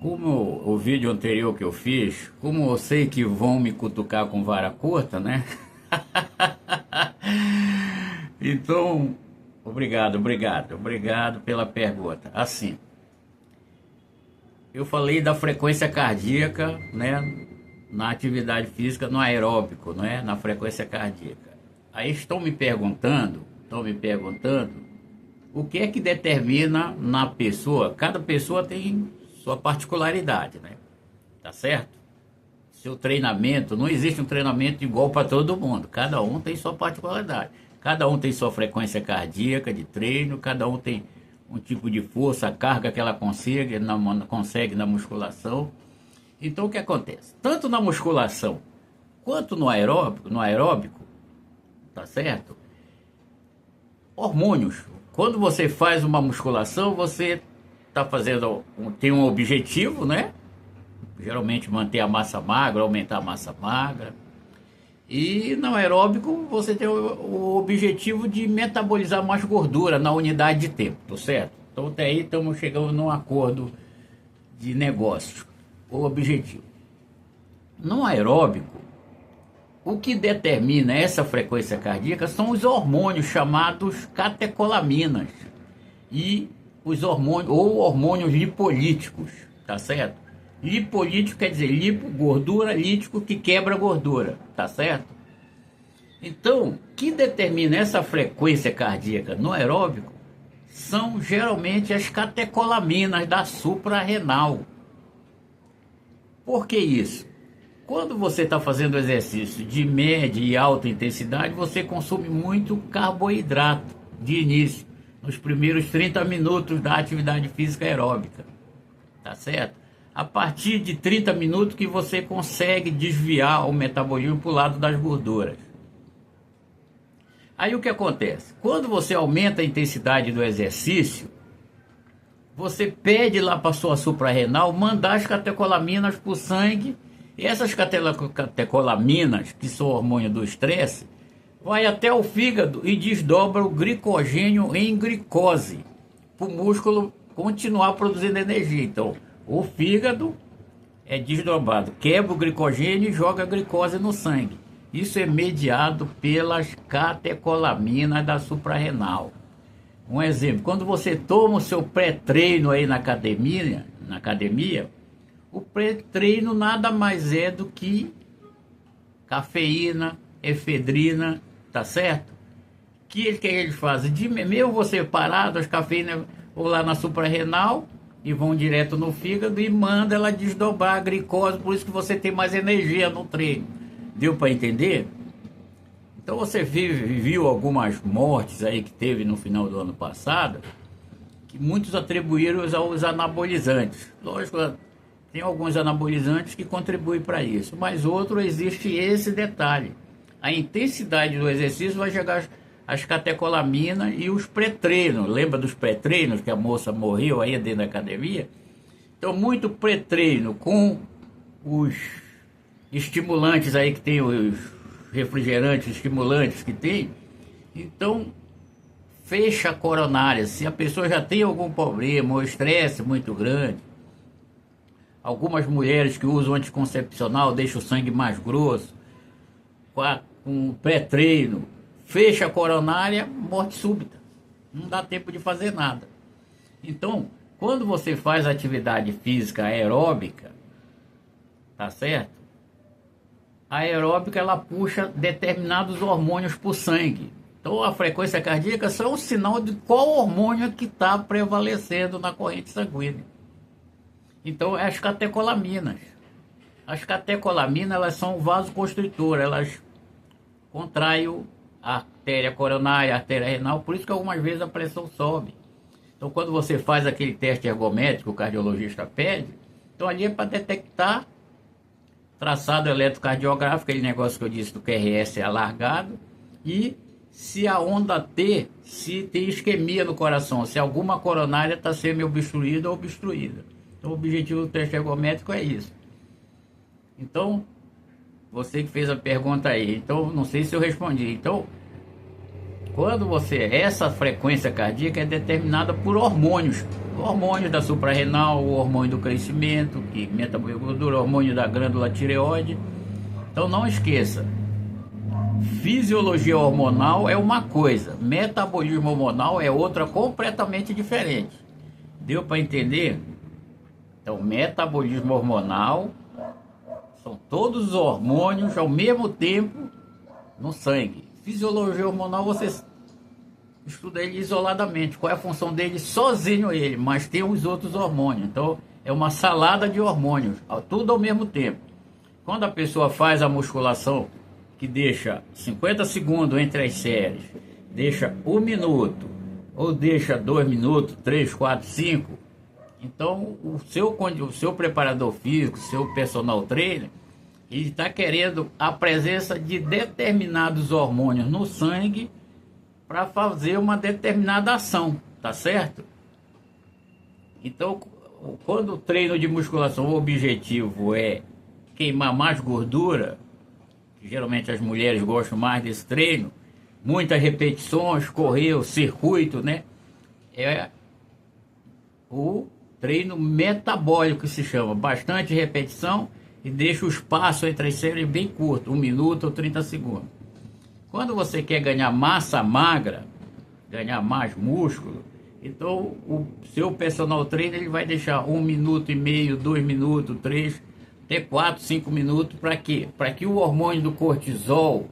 Como o vídeo anterior que eu fiz, como eu sei que vão me cutucar com vara curta, né? Então, obrigado pela pergunta. Assim, eu falei da frequência cardíaca, né? Na atividade física, no aeróbico, né? Na frequência cardíaca. Aí estão me perguntando, o que é que determina na pessoa? Cada pessoa tem sua particularidade, né? Tá certo? Seu treinamento, não existe um treinamento igual para todo mundo. Cada um tem sua particularidade. Cada um tem sua frequência cardíaca de treino, cada um tem um tipo de força, carga que ela consegue na musculação. Então o que acontece? Tanto na musculação quanto no aeróbico, tá certo? Hormônios. Quando você faz uma musculação, você tem um objetivo, né? Geralmente manter a massa magra, aumentar a massa magra. E no aeróbico você tem o objetivo de metabolizar mais gordura na unidade de tempo, tá certo? Então até aí estamos chegando num acordo de negócio, o objetivo. No aeróbico, o que determina essa frequência cardíaca são os hormônios chamados catecolaminas e os hormônios ou hormônios lipolíticos, tá certo? Lipolítico quer dizer lipo, gordura, lítico que quebra gordura, tá certo? Então, o que determina essa frequência cardíaca no aeróbico são geralmente as catecolaminas da suprarrenal. Por que isso? Quando você está fazendo exercício de média e alta intensidade, você consome muito carboidrato de início, nos primeiros 30 minutos da atividade física aeróbica, tá certo? A partir de 30 minutos que você consegue desviar o metabolismo para o lado das gorduras. Aí o que acontece? Quando você aumenta a intensidade do exercício, você pede lá para a sua suprarrenal mandar as catecolaminas para o sangue. E essas catecolaminas, que são hormônio do estresse, vai até o fígado e desdobra o glicogênio em glicose, para o músculo continuar produzindo energia. Então, o fígado é desdobrado, quebra o glicogênio e joga a glicose no sangue. Isso é mediado pelas catecolaminas da suprarrenal. Um exemplo, quando você toma o seu pré-treino aí na academia, o pré-treino nada mais é do que cafeína, efedrina, tá certo? Que eles fazem? Mesmo você parado, as cafeínas vão lá na suprarrenal e vão direto no fígado e manda ela desdobrar a glicose, por isso que você tem mais energia no treino. Deu para entender? Então você viu algumas mortes aí que teve no final do ano passado, que muitos atribuíram aos anabolizantes. Lógico, tem alguns anabolizantes que contribuem para isso, mas outro existe esse detalhe. A intensidade do exercício vai chegar às catecolaminas e os pré-treinos. Lembra dos pré-treinos que a moça morreu aí dentro da academia? Então, muito pré-treino com os estimulantes aí que tem, os refrigerantes, estimulantes que tem. Então, fecha a coronária. Se a pessoa já tem algum problema ou estresse muito grande, algumas mulheres que usam anticoncepcional deixam o sangue mais grosso, com pré-treino, fecha a coronária, morte súbita. Não dá tempo de fazer nada. Então, quando você faz atividade física aeróbica, tá certo? A aeróbica, ela puxa determinados hormônios para o sangue. Então, a frequência cardíaca só é um sinal de qual hormônio que está prevalecendo na corrente sanguínea. Então, é as catecolaminas. As catecolaminas, elas são vasoconstritoras, elas contraem a artéria coronária, a artéria renal, por isso que algumas vezes a pressão sobe. Então, quando você faz aquele teste ergométrico, o cardiologista pede, então ali é para detectar traçado eletrocardiográfico, aquele negócio que eu disse do QRS é alargado, e se a onda T, se tem isquemia no coração, se alguma coronária está semi-obstruída ou obstruída. Então, o objetivo do teste ergométrico é isso. Então, você que fez a pergunta aí, então, não sei se eu respondi. Então, essa frequência cardíaca é determinada por hormônios hormônios da suprarrenal, o hormônio do crescimento, que metaboliza gordura, o hormônio da glândula tireoide. Então não esqueça, fisiologia hormonal é uma coisa, metabolismo hormonal é outra completamente diferente. Deu para entender? Então, metabolismo hormonal são todos os hormônios ao mesmo tempo no sangue. Fisiologia hormonal você estuda ele isoladamente, qual é a função dele sozinho ele, mas tem os outros hormônios. Então, é uma salada de hormônios, tudo ao mesmo tempo. Quando a pessoa faz a musculação, que deixa 50 segundos entre as séries, deixa 1 minuto, ou deixa 2 minutos, 3, 4, 5, então o seu preparador físico, o seu personal trainer, ele está querendo a presença de determinados hormônios no sangue para fazer uma determinada ação, tá certo? Então, quando o treino de musculação, o objetivo é queimar mais gordura, que geralmente as mulheres gostam mais desse treino, muitas repetições, correr o circuito, né? É o treino metabólico que se chama, bastante repetição e deixa o espaço entre as séries bem curto, 1 minuto ou 30 segundos. Quando você quer ganhar massa magra, ganhar mais músculo, então o seu personal trainer ele vai deixar 1 minuto e meio, 2 minutos, 3, até 4, 5 minutos, para quê? Para que o hormônio do cortisol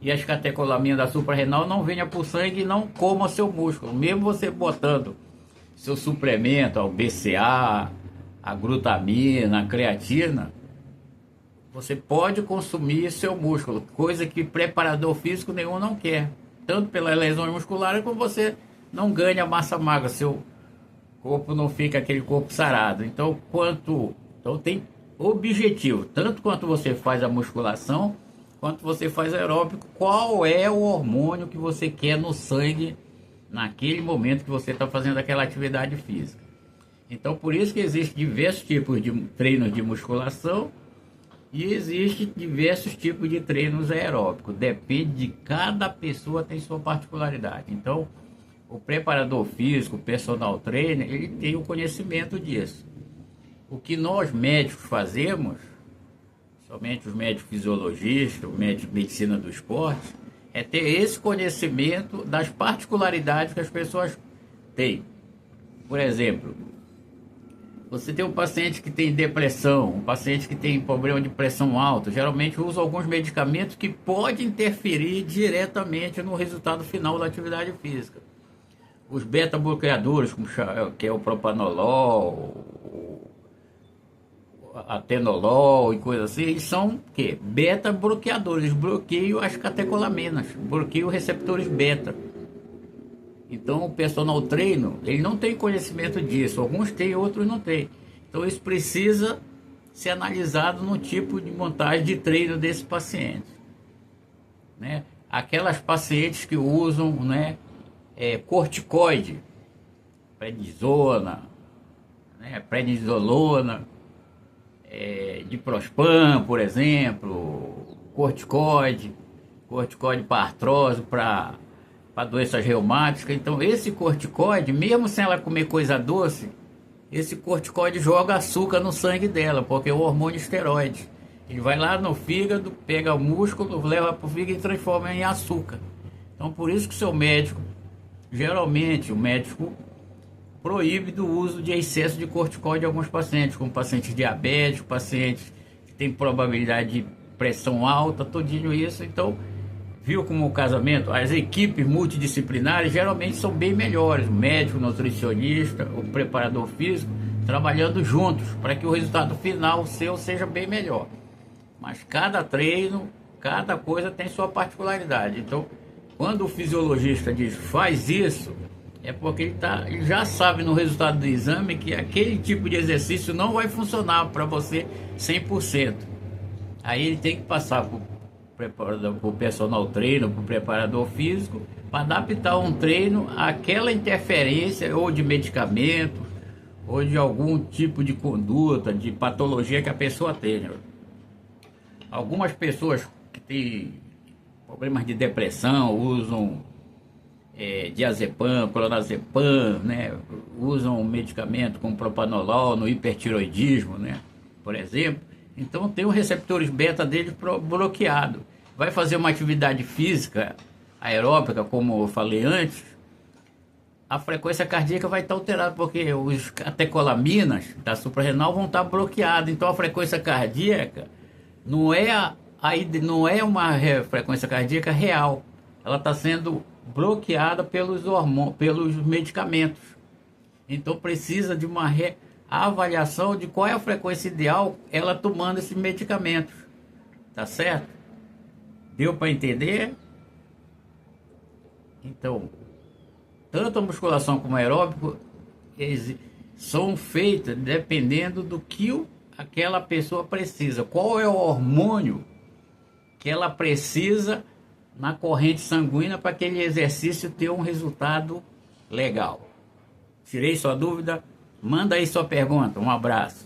e as catecolaminas da suprarrenal não venha para o sangue e não coma seu músculo. Mesmo você botando seu suplemento, o BCA, a glutamina, a creatina, você pode consumir seu músculo, coisa que preparador físico nenhum não quer. Tanto pelas lesões musculares como você não ganha massa magra, seu corpo não fica aquele corpo sarado. Então tem objetivo, tanto quanto você faz a musculação, quanto você faz aeróbico, qual é o hormônio que você quer no sangue naquele momento que você está fazendo aquela atividade física. Então, por isso que existem diversos tipos de treinos de musculação e existem diversos tipos de treinos aeróbicos. Depende de cada pessoa, tem sua particularidade. Então, o preparador físico, o personal trainer, ele tem o conhecimento disso. O que nós médicos fazemos, somente os médicos fisiologistas, os médicos de medicina do esporte, é ter esse conhecimento das particularidades que as pessoas têm. Por exemplo, você tem um paciente que tem depressão, um paciente que tem problema de pressão alta, geralmente usa alguns medicamentos que podem interferir diretamente no resultado final da atividade física. Os beta-bloqueadores, que é o propanolol, atenolol e coisas assim, eles são que beta-bloqueadores, eles bloqueiam as catecolaminas, bloqueiam os receptores beta. Então o personal trainer, ele não tem conhecimento disso, alguns têm, outros não têm. Então isso precisa ser analisado no tipo de montagem de treino desse paciente, né? Aquelas pacientes que usam, né, corticoide, prednisona, né, prednisolona, diprospan, por exemplo, corticoide para artrose, para doenças reumáticas. Então esse corticoide, mesmo sem ela comer coisa doce, esse corticoide joga açúcar no sangue dela, porque é o hormônio esteroide. Ele vai lá no fígado, pega o músculo, leva para o fígado e transforma em açúcar. Então por isso que o seu médico, geralmente o médico proíbe do uso de excesso de corticoide em alguns pacientes, como pacientes diabéticos, pacientes que têm probabilidade de pressão alta, todinho isso. Então, viu como o casamento, as equipes multidisciplinares geralmente são bem melhores, o médico, o nutricionista, o preparador físico, trabalhando juntos, para que o resultado final seu seja bem melhor. Mas cada treino, cada coisa tem sua particularidade. Então, quando o fisiologista diz faz isso, é porque ele já sabe no resultado do exame que aquele tipo de exercício não vai funcionar para você 100%. Aí ele tem que passar para o personal trainer, para o preparador físico, para adaptar um treino àquela interferência ou de medicamento, ou de algum tipo de conduta, de patologia que a pessoa tenha. Algumas pessoas que têm problemas de depressão usam diazepam, clonazepam, né? Usam medicamento como propanolol no hipertiroidismo, né? Por exemplo. Então tem os receptores beta dele bloqueado. Vai fazer uma atividade física aeróbica, como eu falei antes, a frequência cardíaca vai estar alterada, porque os catecolaminas da suprarrenal vão estar bloqueados. Então a frequência cardíaca não não é uma frequência cardíaca real. Ela está sendo bloqueada pelos medicamentos. Então precisa de uma avaliação de qual é a frequência ideal ela tomando esses medicamentos. Tá certo? Deu para entender? Então, tanto a musculação como a aeróbico são feitas dependendo do que aquela pessoa precisa. Qual é o hormônio que ela precisa na corrente sanguínea para aquele exercício ter um resultado legal? Tirei sua dúvida? Manda aí sua pergunta. Um abraço.